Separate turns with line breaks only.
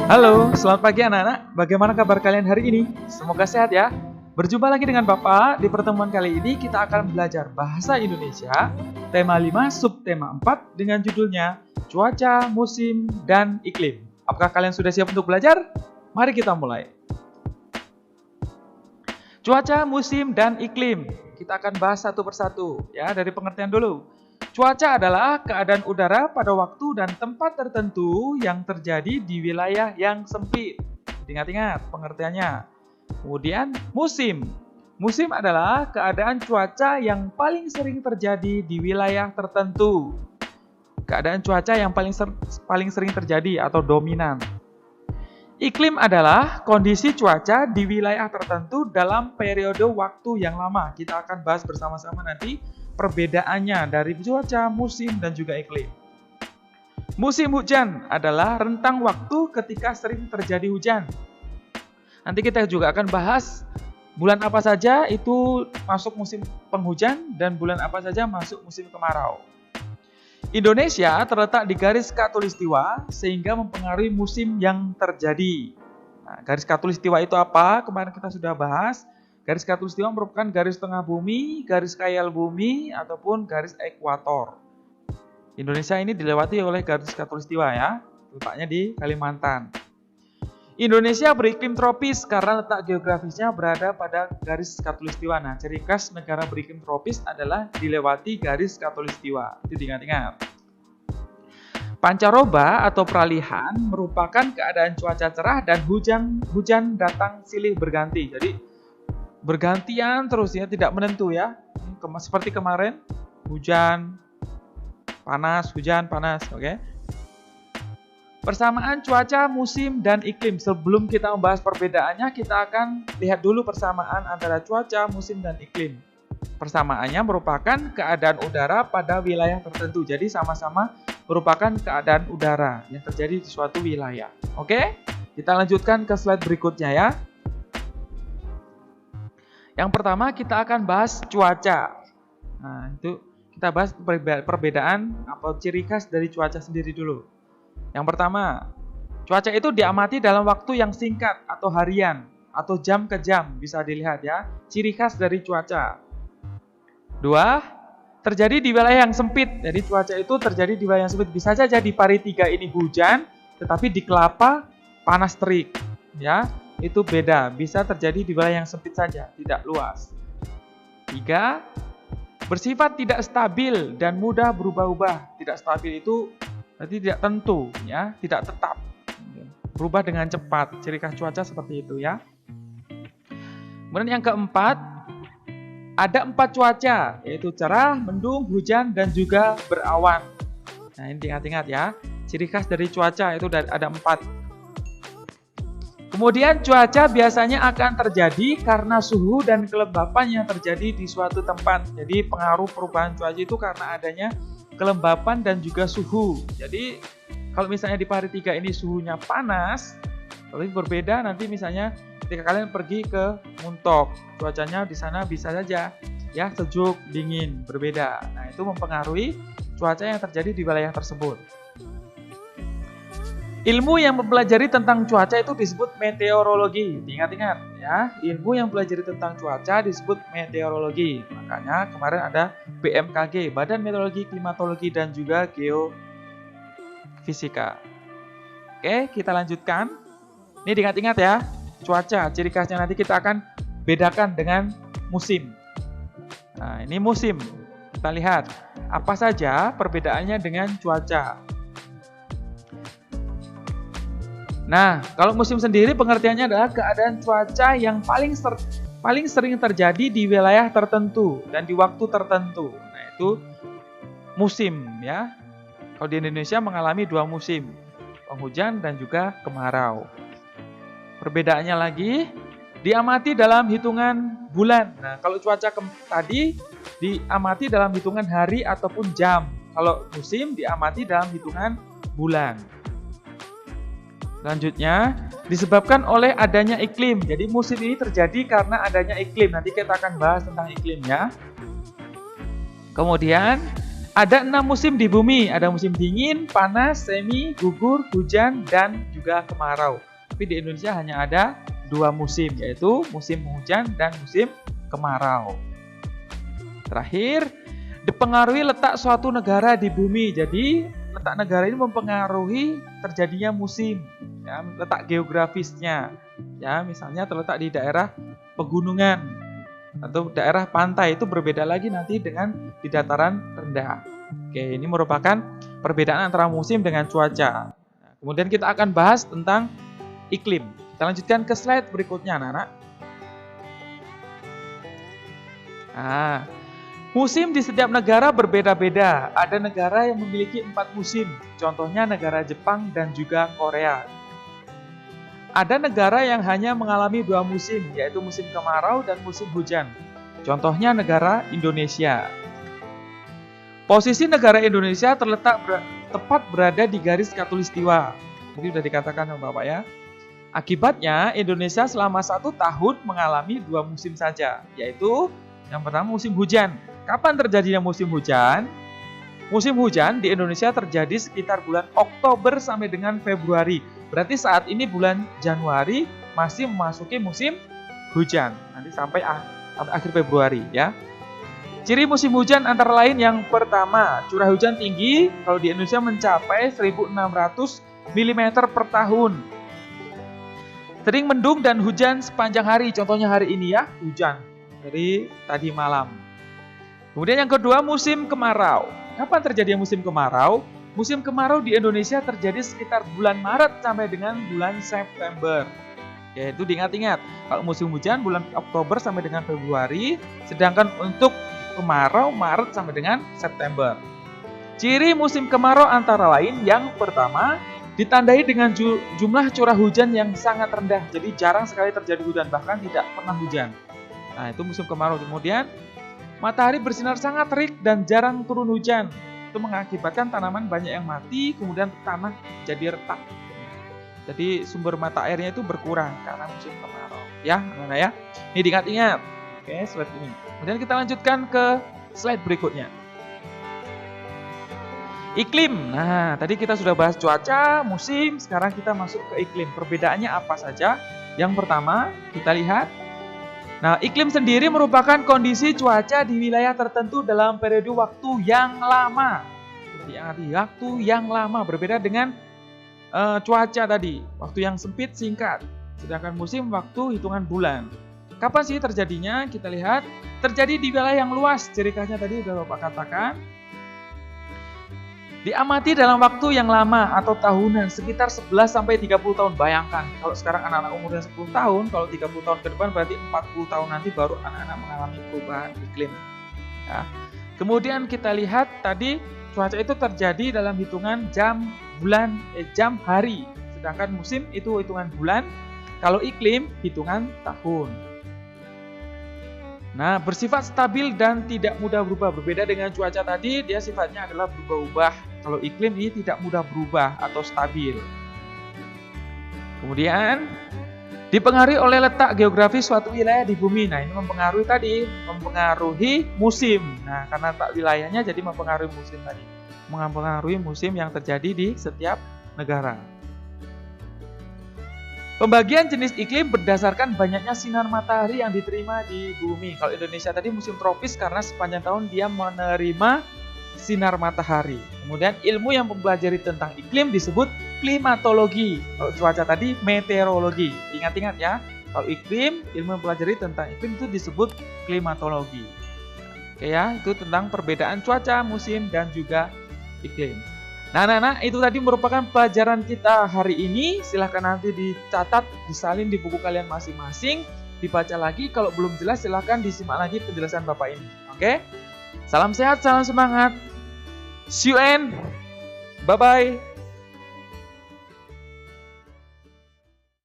Halo, selamat pagi anak-anak. Bagaimana kabar kalian hari ini? Semoga sehat ya. Berjumpa lagi dengan Bapak. Di pertemuan kali ini kita akan belajar bahasa Indonesia, tema 5, subtema 4 dengan judulnya Cuaca, Musim, dan Iklim. Apakah kalian sudah siap untuk belajar? Mari kita mulai. Cuaca, musim, dan iklim. Kita akan bahas satu persatu ya, dari pengertian dulu. Cuaca adalah keadaan udara pada waktu dan tempat tertentu yang terjadi di wilayah yang sempit. Ingat-ingat pengertiannya. Kemudian musim. Musim adalah keadaan cuaca yang paling sering terjadi di wilayah tertentu. Keadaan cuaca yang paling sering terjadi atau dominan. Iklim adalah kondisi cuaca di wilayah tertentu dalam periode waktu yang lama. Kita akan bahas bersama-sama nanti perbedaannya dari cuaca, musim, dan juga iklim. Musim hujan adalah rentang waktu ketika sering terjadi hujan. Nanti kita juga akan bahas bulan apa saja itu masuk musim penghujan dan bulan apa saja masuk musim kemarau. Indonesia terletak di garis khatulistiwa sehingga mempengaruhi musim yang terjadi. Nah, garis khatulistiwa itu apa? Kemarin kita sudah bahas. Garis khatulistiwa merupakan garis tengah bumi, garis khayal bumi, ataupun garis ekuator. Indonesia ini dilewati oleh garis khatulistiwa ya, letaknya di Kalimantan. Indonesia beriklim tropis karena letak geografisnya berada pada garis khatulistiwa. Nah, ciri khas negara beriklim tropis adalah dilewati garis khatulistiwa. Itu diingat-ingat. Pancaroba atau peralihan merupakan keadaan cuaca cerah dan hujan datang silih berganti. Jadi bergantian terus ya, tidak menentu ya. Seperti kemarin, hujan, panas, oke. Persamaan cuaca, musim, dan iklim. Sebelum kita membahas perbedaannya, kita akan lihat dulu persamaan antara cuaca, musim, dan iklim. Persamaannya merupakan keadaan udara pada wilayah tertentu. Jadi sama-sama merupakan keadaan udara yang terjadi di suatu wilayah. Oke? Kita lanjutkan ke slide berikutnya ya. Yang pertama kita akan bahas cuaca. Nah, itu kita bahas perbedaan atau ciri khas dari cuaca sendiri dulu. Yang pertama, cuaca itu diamati dalam waktu yang singkat atau harian atau jam ke jam, bisa dilihat ya. Ciri khas dari cuaca. 2, terjadi di wilayah yang sempit. Jadi cuaca itu terjadi di wilayah yang sempit. Bisa saja di Paritiga ini hujan, tetapi di Kelapa panas terik, ya. Itu beda, bisa terjadi di wilayah yang sempit saja, tidak luas. 3, bersifat tidak stabil dan mudah berubah-ubah. Tidak stabil itu berarti tidak tentu, ya, tidak tetap. Berubah dengan cepat, ciri khas cuaca seperti itu ya. Kemudian yang keempat, ada 4 cuaca, yaitu cerah, mendung, hujan, dan juga berawan. Nah, ini ingat-ingat ya, ciri khas dari cuaca itu ada 4. Kemudian cuaca biasanya akan terjadi karena suhu dan kelembapan yang terjadi di suatu tempat. Jadi pengaruh perubahan cuaca itu karena adanya kelembapan dan juga suhu. Jadi kalau misalnya di Paritiga ini suhunya panas, tapi berbeda nanti misalnya ketika kalian pergi ke Muntok, cuacanya di sana bisa saja ya sejuk, dingin, berbeda. Nah, itu mempengaruhi cuaca yang terjadi di wilayah tersebut. Ilmu yang mempelajari tentang cuaca itu disebut meteorologi. Ingat-ingat ya, ilmu yang mempelajari tentang cuaca disebut meteorologi. Makanya kemarin ada BMKG, Badan Meteorologi, Klimatologi, dan juga Geofisika. Oke, kita lanjutkan. Ini diingat-ingat ya, cuaca, ciri khasnya nanti kita akan bedakan dengan musim. Nah, ini musim. Kita lihat apa saja perbedaannya dengan cuaca. Nah, kalau musim sendiri pengertiannya adalah keadaan cuaca yang paling sering terjadi di wilayah tertentu dan di waktu tertentu. Nah, itu musim ya. Kalau di Indonesia mengalami 2 musim, penghujan dan juga kemarau. Perbedaannya lagi, diamati dalam hitungan bulan. Nah, kalau cuaca tadi diamati dalam hitungan hari ataupun jam. Kalau musim diamati dalam hitungan bulan. Selanjutnya, disebabkan oleh adanya iklim. Jadi musim ini terjadi karena adanya iklim. Nanti kita akan bahas tentang iklim ya. Kemudian, Ada 6 musim di bumi, ada musim dingin, panas, semi, gugur, hujan, dan juga kemarau. Tapi di Indonesia hanya ada 2 musim, yaitu musim hujan dan musim kemarau. Terakhir, dipengaruhi letak suatu negara di bumi. Jadi, letak negara ini mempengaruhi terjadinya musim, ya, letak geografisnya. Ya, misalnya terletak di daerah pegunungan atau daerah pantai, itu berbeda lagi nanti dengan di dataran rendah. Oke, ini merupakan perbedaan antara musim dengan cuaca. Nah, kemudian kita akan bahas tentang iklim. Kita lanjutkan ke slide berikutnya, anak-anak. Nah, musim di setiap negara berbeda-beda. Ada negara yang memiliki 4 musim, contohnya negara Jepang dan juga Korea. Ada negara yang hanya mengalami 2 musim, yaitu musim kemarau dan musim hujan. Contohnya negara Indonesia. Posisi negara Indonesia terletak tepat berada di garis khatulistiwa. Ini sudah dikatakan sama Bapak ya. Akibatnya Indonesia selama 1 tahun mengalami 2 musim saja, yaitu yang pertama musim hujan. Kapan terjadinya musim hujan? Musim hujan di Indonesia terjadi sekitar bulan Oktober sampai dengan Februari. Berarti saat ini bulan Januari masih memasuki musim hujan. Nanti sampai akhir Februari ya. Ciri musim hujan antara lain yang pertama, curah hujan tinggi kalau di Indonesia mencapai 1.600 mm per tahun. Sering mendung dan hujan sepanjang hari. Contohnya hari ini ya, hujan dari tadi malam. Kemudian yang kedua, musim kemarau. Kapan terjadi musim kemarau? Musim kemarau di Indonesia terjadi sekitar bulan Maret sampai dengan bulan September. Yaitu diingat-ingat, kalau musim hujan bulan Oktober sampai dengan Februari, sedangkan untuk kemarau Maret sampai dengan September. Ciri musim kemarau antara lain yang pertama, ditandai dengan jumlah curah hujan yang sangat rendah. Jadi jarang sekali terjadi hujan, bahkan tidak pernah hujan. Nah, itu musim kemarau. Kemudian, matahari bersinar sangat terik dan jarang turun hujan. Itu mengakibatkan tanaman banyak yang mati, kemudian tanah jadi retak. Jadi sumber mata airnya itu berkurang karena musim kemarau. Ya, anak-anak ya. Ini diingat-ingat. Oke, slide ini. Kemudian kita lanjutkan ke slide berikutnya. Iklim. Nah, tadi kita sudah bahas cuaca, musim, sekarang kita masuk ke iklim. Perbedaannya apa saja? Yang pertama, kita lihat. Nah, iklim sendiri merupakan kondisi cuaca di wilayah tertentu dalam periode waktu yang lama. Jadi, waktu yang lama berbeda dengan cuaca tadi, waktu yang sempit singkat. Sedangkan musim waktu hitungan bulan. Kapan sih terjadinya? Kita lihat, terjadi di wilayah yang luas. Ciri khasnya tadi sudah Bapak katakan. Diamati dalam waktu yang lama atau tahunan, sekitar 11-30 tahun. Bayangkan, kalau sekarang anak-anak umurnya 10 tahun, kalau 30 tahun ke depan berarti 40 tahun nanti baru anak-anak mengalami perubahan iklim. Ya. Kemudian kita lihat tadi, cuaca itu terjadi dalam hitungan jam, bulan, jam, hari. Sedangkan musim itu hitungan bulan, kalau iklim hitungan tahun. Nah, bersifat stabil dan tidak mudah berubah. Berbeda dengan cuaca tadi, dia sifatnya adalah berubah-ubah. Kalau iklim ini tidak mudah berubah atau stabil. Kemudian, dipengaruhi oleh letak geografis suatu wilayah di bumi. Nah, ini mempengaruhi musim. Nah, karena letak wilayahnya jadi mempengaruhi musim tadi. Mempengaruhi musim yang terjadi di setiap negara. Pembagian jenis iklim berdasarkan banyaknya sinar matahari yang diterima di bumi. Kalau Indonesia tadi musim tropis karena sepanjang tahun dia menerima sinar matahari. Kemudian ilmu yang mempelajari tentang iklim disebut klimatologi. Kalau cuaca tadi meteorologi. Ingat-ingat ya, kalau iklim, ilmu yang mempelajari tentang iklim itu disebut klimatologi. Oke ya, itu tentang perbedaan cuaca, musim, dan juga iklim. Nah, anak-anak, itu tadi merupakan pelajaran kita hari ini. Silahkan nanti dicatat, disalin di buku kalian masing-masing. Dibaca lagi, kalau belum jelas silahkan disimak lagi penjelasan Bapak ini. Oke? Salam sehat, salam semangat. See you and bye-bye.